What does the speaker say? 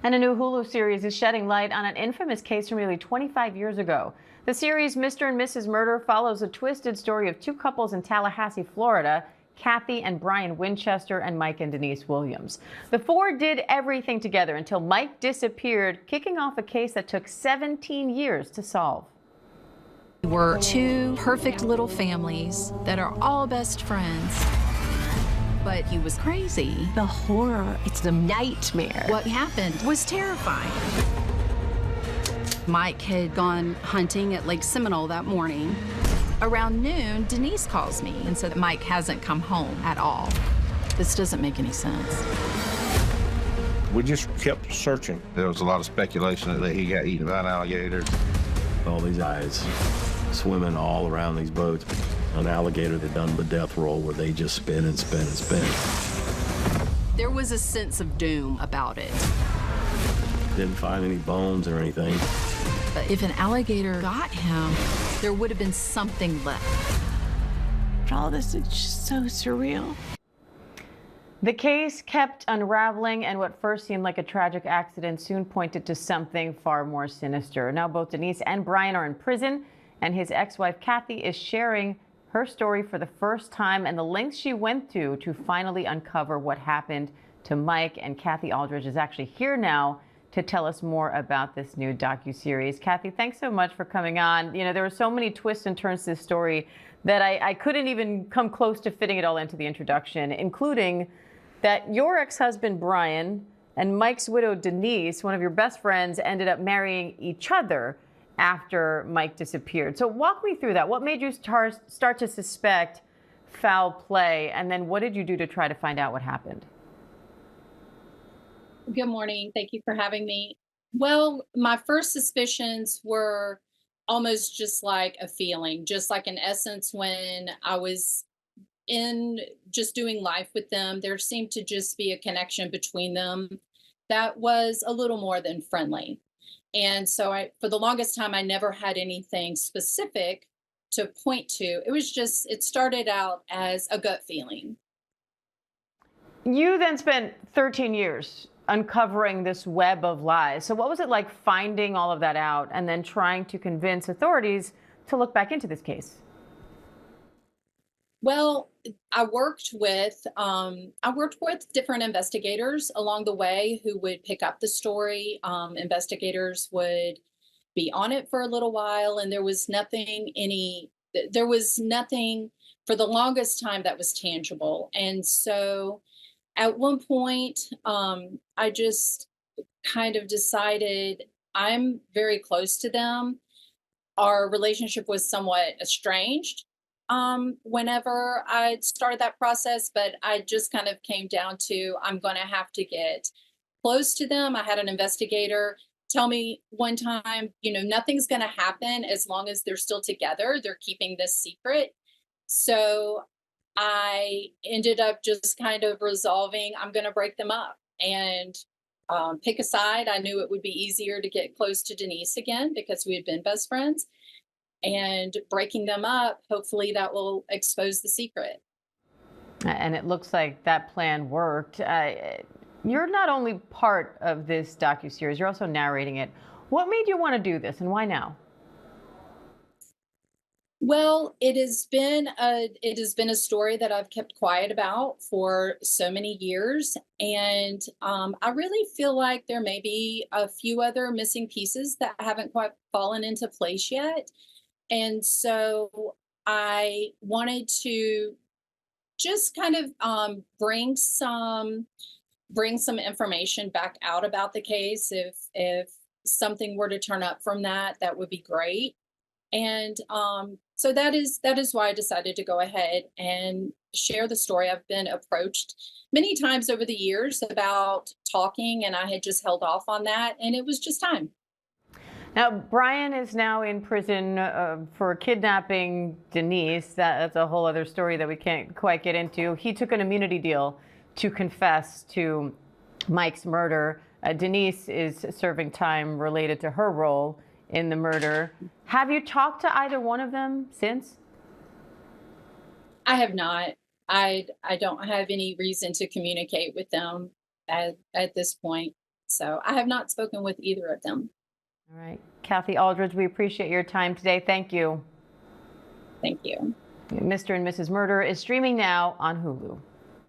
And a new Hulu series is shedding light on an infamous case from nearly 25 years ago. The series Mr. and Mrs. Murder follows a twisted story of two couples in Tallahassee, Florida, Kathy and Brian Winchester and Mike and Denise Williams. The four did everything together until Mike disappeared, kicking off a case that took 17 years to solve. We're two perfect little families that are all best friends. But he was crazy. The horror, it's a nightmare. What happened was terrifying. Mike had gone hunting at Lake Seminole that morning. Around noon, Denise calls me and said that Mike hasn't come home at all. This doesn't make any sense. We just kept searching. There was a lot of speculation that he got eaten by an alligator. All these guys swimming all around these boats. An alligator that done the death roll where they just spin and spin and spin. There was a sense of doom about it. Didn't find any bones or anything. But if an alligator got him, there would have been something left. All this is just so surreal. The case kept unraveling, and what first seemed like a tragic accident soon pointed to something far more sinister. Now both Denise and Brian are in prison, and his ex-wife Kathy is sharing her story for the first time and the lengths she went to finally uncover what happened to Mike. And Kathy Aldridge is actually here now to tell us more about this new docuseries. Kathy, thanks so much for coming on. You know, there were so many twists and turns to this story that I couldn't even come close to fitting it all into the introduction, including that your ex-husband Brian and Mike's widow Denise, one of your best friends, ended up marrying each other after Mike disappeared. So walk me through that. What made you start to suspect foul play? And then what did you do to try to find out what happened? Good morning. Thank you for having me. Well, my first suspicions were almost just like a feeling, just like in essence, when I was in just doing life with them, there seemed to just be a connection between them that was a little more than friendly. And so for the longest time, I never had anything specific to point to. It started out as a gut feeling. You then spent 13 years uncovering this web of lies. So what was it like finding all of that out and then trying to convince authorities to look back into this case? Well, I worked with different investigators along the way who would pick up the story. Investigators would be on it for a little while, and there was nothing for the longest time that was tangible. And so at one point, I just kind of decided I'm very close to them. Our relationship was somewhat estranged whenever I started that process, but I just kind of came down to I'm going to have to get close to them. I had an investigator tell me one time, nothing's going to happen as long as they're still together. They're keeping this secret. So I ended up just kind of resolving I'm going to break them up and pick a side. I knew it would be easier to get close to Denise again because we had been best friends. And breaking them up, hopefully that will expose the secret. And it looks like that plan worked. You're not only part of this docuseries, you're also narrating it. What made you want to do this and why now? Well, it has been a story that I've kept quiet about for so many years. And I really feel like there may be a few other missing pieces that haven't quite fallen into place yet. And so I wanted to just kind of bring some information back out about the case. If something were to turn up from that, that would be great. And so that is why I decided to go ahead and share the story. I've been approached many times over the years about talking, and I had just held off on that, and it was just time. Now, Brian is now in prison for kidnapping Denise. That's a whole other story that we can't quite get into. He took an immunity deal to confess to Mike's murder. Denise is serving time related to her role in the murder. Have you talked to either one of them since? I have not. I don't have any reason to communicate with them at this point. So I have not spoken with either of them. All right. Kathy Aldridge, we appreciate your time today. Thank you. Thank you. Mr. and Mrs. Murder is streaming now on Hulu.